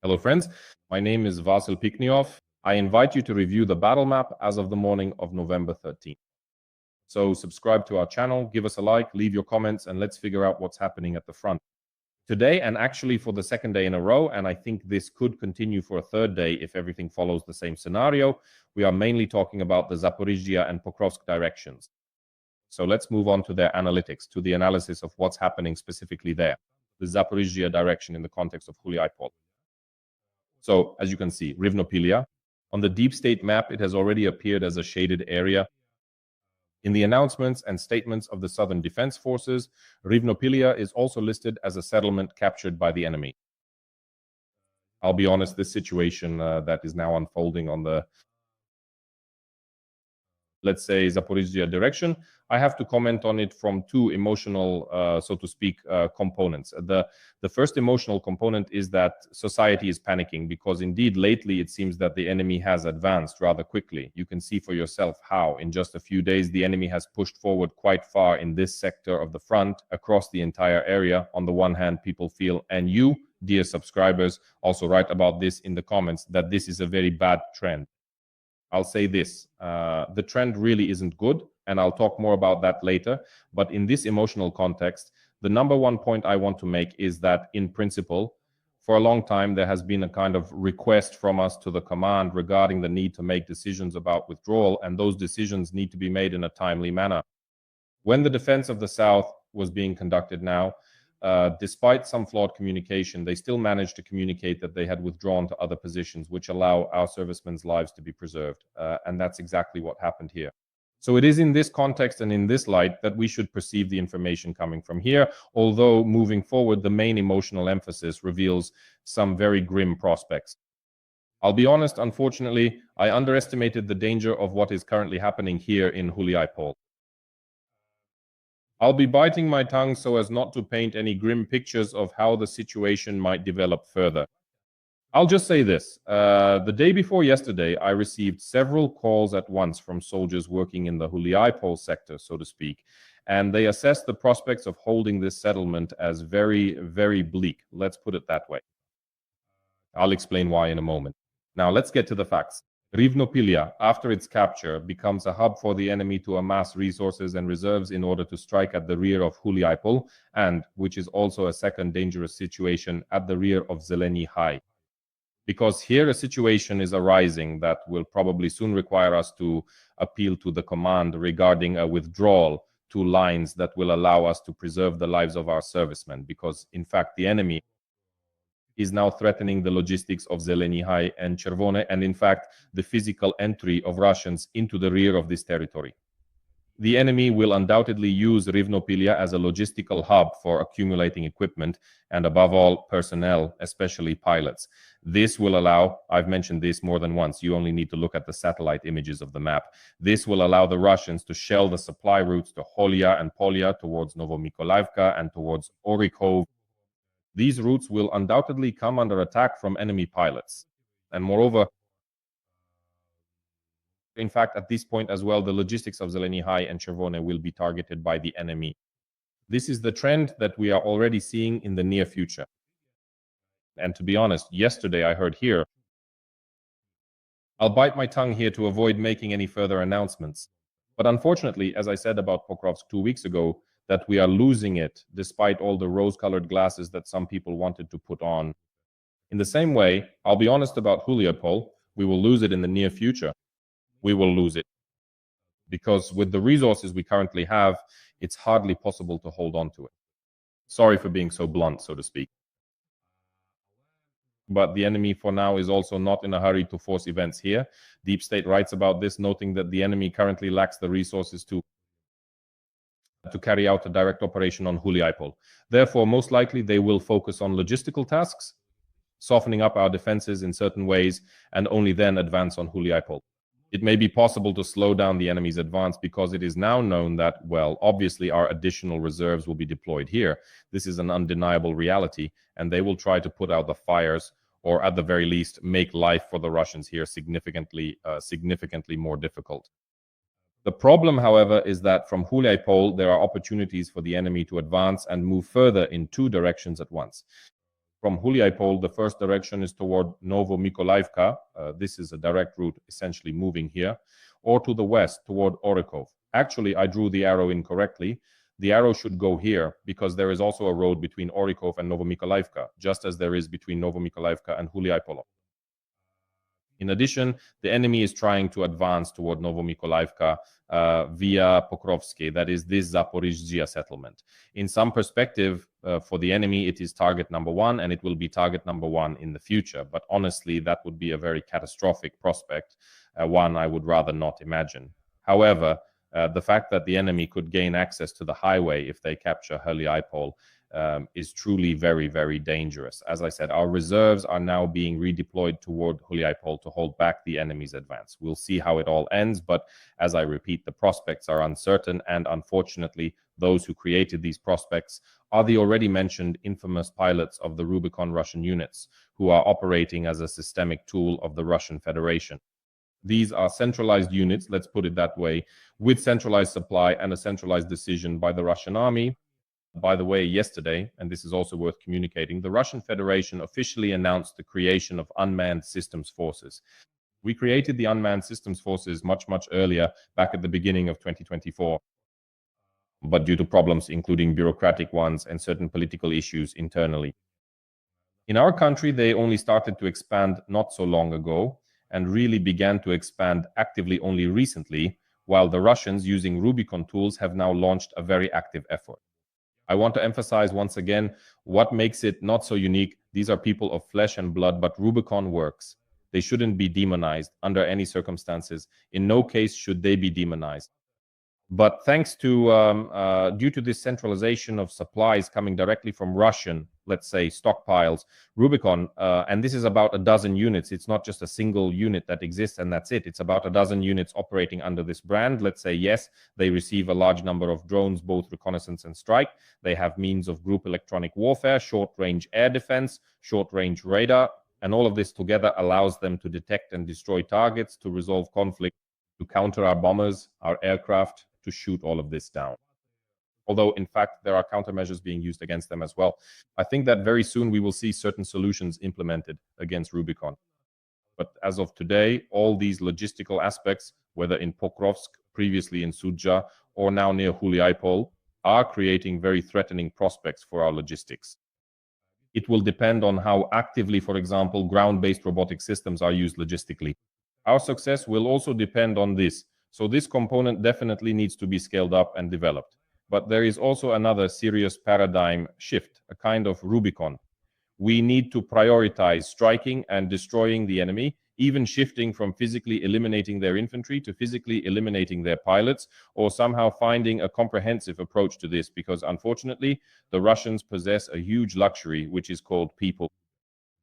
Hello friends, my name is Vasyl Pekhno. I invite you to review the battle map as of the morning of November 13th. So subscribe to our channel, give us a like, leave your comments, and let's figure out what's happening at the front. Today, and actually for the second day in a row, and I think this could continue for a third day if everything follows the same scenario, we are mainly talking about the Zaporizhzhia and Pokrovsk directions. So let's move on to their analytics, to the analysis of what's happening specifically there. The Zaporizhzhia direction in the context of Huliaipole. So as you can see, Rivnopillia. On the deep state map, it has already appeared as a shaded area. In the announcements and statements of the Southern Defense Forces, Rivnopillia is also listed as a settlement captured by the enemy. I'll be honest, this situation that is now unfolding on the, let's say, Zaporizhzhia direction, I have to comment on it from two emotional, so to speak, components. The first emotional component is that society is panicking because indeed lately it seems that the enemy has advanced rather quickly. You can see for yourself how in just a few days the enemy has pushed forward quite far in this sector of the front across the entire area. On the one hand, people feel, and you, dear subscribers, also write about this in the comments, that this is a very bad trend. I'll say this, the trend really isn't good, and I'll talk more about that later. But in this emotional context, the number one point I want to make is that in principle, for a long time, there has been a kind of request from us to the command regarding the need to make decisions about withdrawal, and those decisions need to be made in a timely manner. When the defense of the South was being conducted now, despite some flawed communication, they still managed to communicate that they had withdrawn to other positions, which allow our servicemen's lives to be preserved. And that's exactly what happened here. So it is in this context and in this light that we should perceive the information coming from here, although moving forward, the main emotional emphasis reveals some very grim prospects. I'll be honest, unfortunately, I underestimated the danger of what is currently happening here in Huliaipole. I'll be biting my tongue so as not to paint any grim pictures of how the situation might develop further. I'll just say this. The day before yesterday, I received several calls at once from soldiers working in the Huliaipole sector, so to speak, and they assessed the prospects of holding this settlement as very, very bleak. Let's put it that way. I'll explain why in a moment. Now, let's get to the facts. Rivnopillia, after its capture, becomes a hub for the enemy to amass resources and reserves in order to strike at the rear of Huliaipole, and, which is also a second dangerous situation, at the rear of Zelenyi Hai. Because here a situation is arising that will probably soon require us to appeal to the command regarding a withdrawal to lines that will allow us to preserve the lives of our servicemen, because in fact the enemy is now threatening the logistics of Zelenyi Hai and Chervone, and in fact the physical entry of Russians into the rear of this territory. The enemy will undoubtedly use Rivnopillia as a logistical hub for accumulating equipment and above all personnel, especially pilots. This will allow, I've mentioned this more than once, you only need to look at the satellite images of the map. This will allow the Russians to shell the supply routes to Holia and Polia towards Novomykolaivka and towards Orikhiv. These routes will undoubtedly come under attack from enemy pilots. And moreover, in fact, at this point as well, the logistics of Zelenyi Hai and Chervone will be targeted by the enemy. This is the trend that we are already seeing in the near future. And to be honest, yesterday I heard here, I'll bite my tongue here to avoid making any further announcements. But unfortunately, as I said about Pokrovsk 2 weeks ago, that we are losing it despite all the rose-colored glasses that some people wanted to put on. In the same way, I'll be honest about Huliaipole, we will lose it in the near future. We will lose it. Because with the resources we currently have, it's hardly possible to hold on to it. Sorry for being so blunt, so to speak. But the enemy for now is also not in a hurry to force events here. Deep State writes about this, noting that the enemy currently lacks the resources to carry out a direct operation on Huliaipole. Therefore, most likely they will focus on logistical tasks, softening up our defenses in certain ways, and only then advance on Huliaipole. It may be possible to slow down the enemy's advance because it is now known that, well, obviously our additional reserves will be deployed here. This is an undeniable reality, and they will try to put out the fires, or at the very least make life for the Russians here significantly more difficult. The problem, however, is that from Huliaipole there are opportunities for the enemy to advance and move further in two directions at once. From Huliaipole, the first direction is toward Novomykolaivka. This is a direct route, essentially moving here, or to the west toward Orikhiv. Actually, I drew the arrow incorrectly. The arrow should go here because there is also a road between Orikhiv and Novomykolaivka, just as there is between Novomykolaivka and Huliaipole. In addition, the enemy is trying to advance toward Novomykolaivka via Pokrovsk, that is this Zaporizhzhia settlement. In some perspective, for the enemy, it is target number one, and it will be target number one in the future. But honestly, that would be a very catastrophic prospect, one I would rather not imagine. However, the fact that the enemy could gain access to the highway if they capture Huliaipole is truly very, very dangerous. As I said, our reserves are now being redeployed toward Huliaipole to hold back the enemy's advance. We'll see how it all ends, but as I repeat, the prospects are uncertain, and unfortunately, those who created these prospects are the already mentioned infamous pilots of the Rubicon Russian units, who are operating as a systemic tool of the Russian Federation. These are centralized units, let's put it that way, with centralized supply and a centralized decision by the Russian army. By the way, yesterday, and this is also worth communicating, the Russian Federation officially announced the creation of unmanned systems forces. We created the unmanned systems forces much, much earlier, back at the beginning of 2024. But due to problems, including bureaucratic ones and certain political issues internally. In our country, they only started to expand not so long ago and really began to expand actively only recently, while the Russians, using Rubicon tools, have now launched a very active effort. I want to emphasize once again what makes it not so unique. These are people of flesh and blood, but Rubicon works. They shouldn't be demonized under any circumstances. In no case should they be demonized. But thanks to, due to this centralization of supplies coming directly from Russian, let's say, stockpiles, Rubicon, and this is about a dozen units. It's not just a single unit that exists and that's it. It's about a dozen units operating under this brand. Let's say, yes, they receive a large number of drones, both reconnaissance and strike. They have means of group electronic warfare, short-range air defense, short-range radar, and all of this together allows them to detect and destroy targets, to resolve conflict, to counter our bombers, our aircraft, to shoot all of this down. Although, in fact, there are countermeasures being used against them as well. I think that very soon we will see certain solutions implemented against Rubicon. But as of today, all these logistical aspects, whether in Pokrovsk, previously in Zaporizhzhia, or now near Huliaipole, are creating very threatening prospects for our logistics. It will depend on how actively, for example, ground-based robotic systems are used logistically. Our success will also depend on this. So this component definitely needs to be scaled up and developed. But there is also another serious paradigm shift, a kind of Rubicon. We need to prioritize striking and destroying the enemy, even shifting from physically eliminating their infantry to physically eliminating their pilots, or somehow finding a comprehensive approach to this, because unfortunately, the Russians possess a huge luxury, which is called people.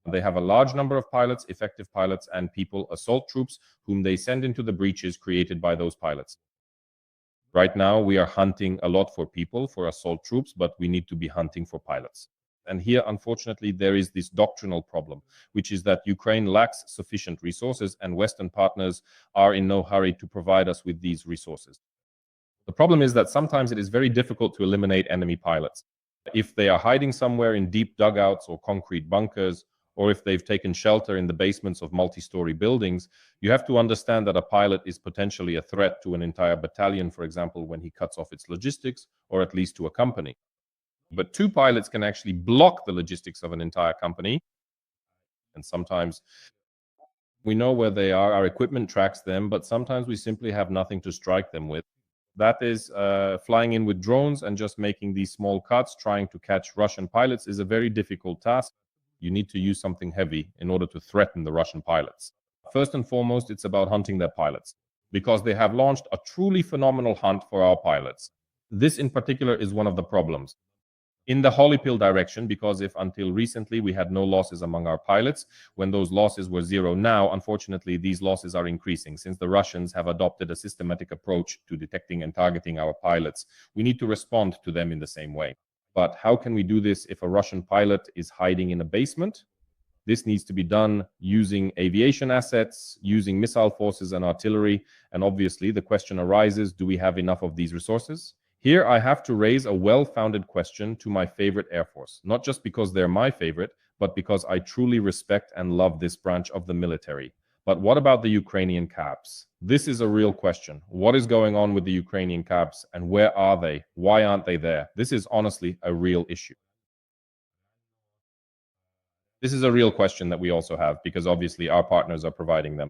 They have a large number of pilots, effective pilots, and people, assault troops, whom they send into the breaches created by those pilots. Right now, we are hunting a lot for people, for assault troops, but we need to be hunting for pilots. And here, unfortunately, there is this doctrinal problem, which is that Ukraine lacks sufficient resources, and Western partners are in no hurry to provide us with these resources. The problem is that sometimes it is very difficult to eliminate enemy pilots. If they are hiding somewhere in deep dugouts or concrete bunkers, or if they've taken shelter in the basements of multi-story buildings, you have to understand that a pilot is potentially a threat to an entire battalion, for example, when he cuts off its logistics, or at least to a company. But two pilots can actually block the logistics of an entire company. And sometimes we know where they are, our equipment tracks them, but sometimes we simply have nothing to strike them with. That is, flying in with drones and just making these small cuts, trying to catch Russian pilots, is a very difficult task. You need to use something heavy in order to threaten the Russian pilots. First and foremost, it's about hunting their pilots, because they have launched a truly phenomenal hunt for our pilots. This in particular is one of the problems. In the Huliaipole direction, because if until recently we had no losses among our pilots, when those losses were zero now, unfortunately, these losses are increasing since the Russians have adopted a systematic approach to detecting and targeting our pilots. We need to respond to them in the same way. But how can we do this if a Russian pilot is hiding in a basement? This needs to be done using aviation assets, using missile forces and artillery. And obviously, the question arises, do we have enough of these resources? Here, I have to raise a well-founded question to my favorite Air Force, not just because they're my favorite, but because I truly respect and love this branch of the military. But what about the Ukrainian cabs? This is a real question. What is going on with the Ukrainian cabs and where are they? Why aren't they there? This is honestly a real issue. This is a real question that we also have because obviously our partners are providing them.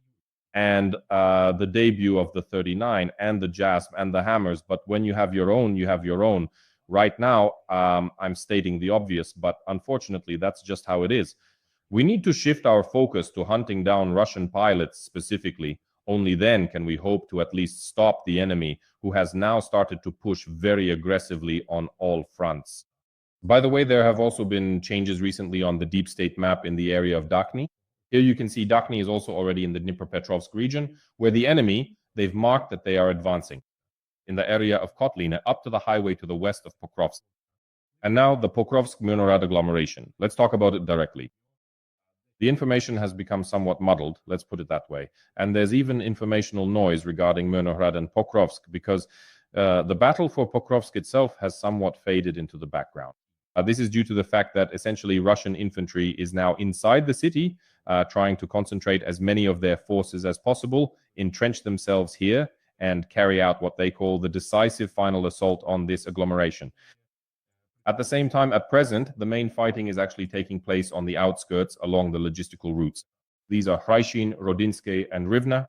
And the debut of the 39 and the JASP and the Hammers, but when you have your own, you have your own. Right now, I'm stating the obvious, but unfortunately, that's just how it is. We need to shift our focus to hunting down Russian pilots specifically. Only then can we hope to at least stop the enemy, who has now started to push very aggressively on all fronts. By the way, there have also been changes recently on the deep state map in the area of Dachne. Here you can see Dachne is also already in the Dnipropetrovsk region, where the enemy, they've marked that they are advancing in the area of Kotlina up to the highway to the west of Pokrovsk. And now the Pokrovsk Myrnohrad agglomeration. Let's talk about it directly. The information has become somewhat muddled, let's put it that way. And there's even informational noise regarding Myrnohrad and Pokrovsk because the battle for Pokrovsk itself has somewhat faded into the background. This is due to the fact that essentially Russian infantry is now inside the city, trying to concentrate as many of their forces as possible, entrench themselves here, and carry out what they call the decisive final assault on this agglomeration. At the same time, at present, the main fighting is actually taking place on the outskirts along the logistical routes. These are Hryshin, Rodinske, and Rivne.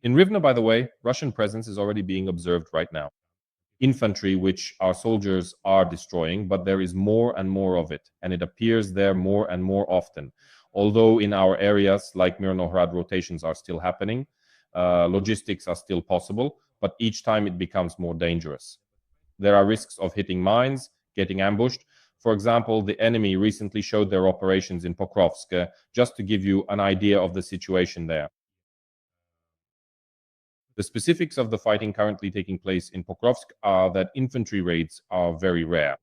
In Rivne, by the way, Russian presence is already being observed right now. Infantry, which our soldiers are destroying, but there is more and more of it, and it appears there more and more often. Although in our areas like Myrnohrad, rotations are still happening, logistics are still possible, but each time it becomes more dangerous. There are risks of hitting mines, getting ambushed. For example, the enemy recently showed their operations in Pokrovsk, just to give you an idea of the situation there. The specifics of the fighting currently taking place in Pokrovsk are that infantry raids are very rare.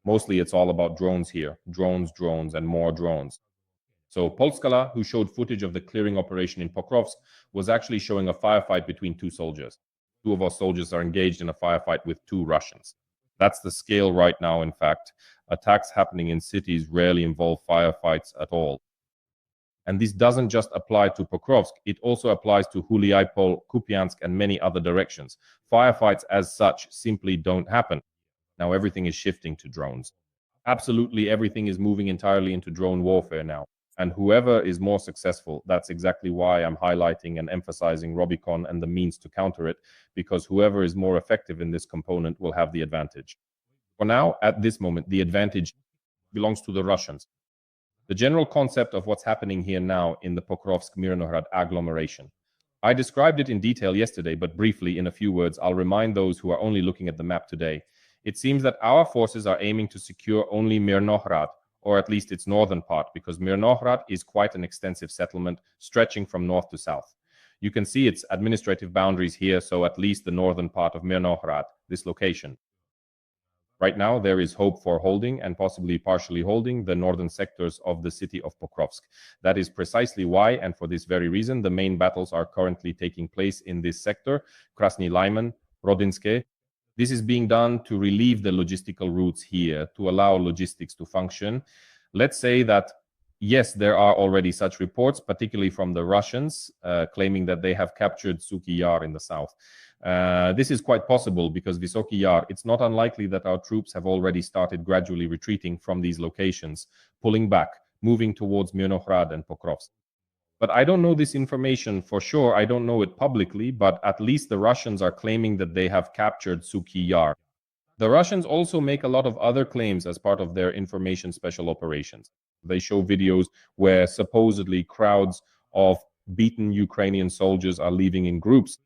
Mostly it's all about drones here. Drones, drones, and more drones. So Polskala, who showed footage of the clearing operation in Pokrovsk, was actually showing a firefight between two soldiers. Two of our soldiers are engaged in a firefight with two Russians. That's the scale right now, in fact. Attacks happening in cities rarely involve firefights at all. And this doesn't just apply to Pokrovsk, it also applies to Huliaipole, Kupiansk, and many other directions. Firefights as such simply don't happen. Now everything is shifting to drones. Absolutely everything is moving entirely into drone warfare now. And whoever is more successful, that's exactly why I'm highlighting and emphasizing Rubicon and the means to counter it, because whoever is more effective in this component will have the advantage. For now, at this moment, the advantage belongs to the Russians. The general concept of what's happening here now in the Pokrovsk-Myrnohrad agglomeration. I described it in detail yesterday, but briefly, in a few words, I'll remind those who are only looking at the map today. It seems that our forces are aiming to secure only Myrnohrad, or at least its northern part, because Myrnohrad is quite an extensive settlement stretching from north to south. You can see its administrative boundaries here, so at least the northern part of Myrnohrad, this location. Right now, there is hope for holding and possibly partially holding the northern sectors of the city of Pokrovsk. That is precisely why, and for this very reason, the main battles are currently taking place in this sector, Krasny Lyman, Rodinske. This is being done to relieve the logistical routes here, to allow logistics to function. Let's say that, yes, there are already such reports, particularly from the Russians, claiming that they have captured Suky Yar in the south. This is quite possible because Vysoky Yar, it's not unlikely that our troops have already started gradually retreating from these locations, pulling back, moving towards Myrnohrad and Pokrovsk. But I don't know this information for sure. I don't know it publicly, but at least the Russians are claiming that they have captured Suky Yar. The Russians also make a lot of other claims as part of their information special operations. They show videos where supposedly crowds of beaten Ukrainian soldiers are leaving in groups.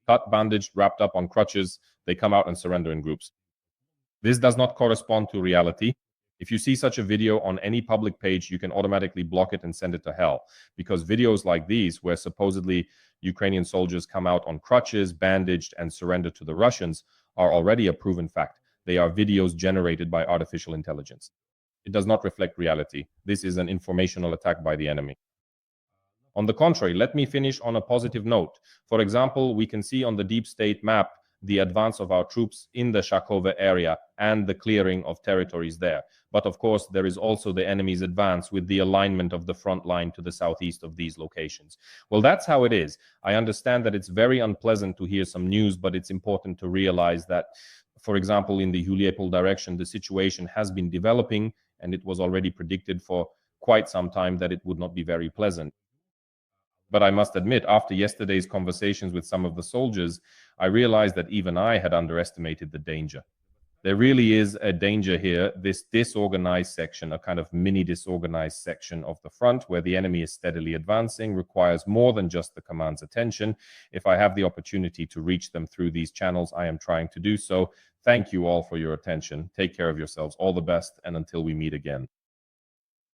Cut, bandaged, wrapped up on crutches, they come out and surrender in groups. This does not correspond to reality. If you see such a video on any public page, you can automatically block it and send it to hell. Because videos like these, where supposedly Ukrainian soldiers come out on crutches, bandaged, and surrender to the Russians, are already a proven fact. They are videos generated by artificial intelligence. It does not reflect reality. This is an informational attack by the enemy. On the contrary, let me finish on a positive note. For example, we can see on the deep state map the advance of our troops in the Shakova area and the clearing of territories there. But of course, there is also the enemy's advance with the alignment of the front line to the southeast of these locations. Well, that's how it is. I understand that it's very unpleasant to hear some news, but it's important to realize that, for example, in the Huliaipole direction, the situation has been developing, and it was already predicted for quite some time that it would not be very pleasant. But I must admit, after yesterday's conversations with some of the soldiers, I realized that even I had underestimated the danger. There really is a danger here, this disorganized section, a kind of mini disorganized section of the front where the enemy is steadily advancing, requires more than just the command's attention. If I have the opportunity to reach them through these channels, I am trying to do so. Thank you all for your attention. Take care of yourselves. All the best, and until we meet again.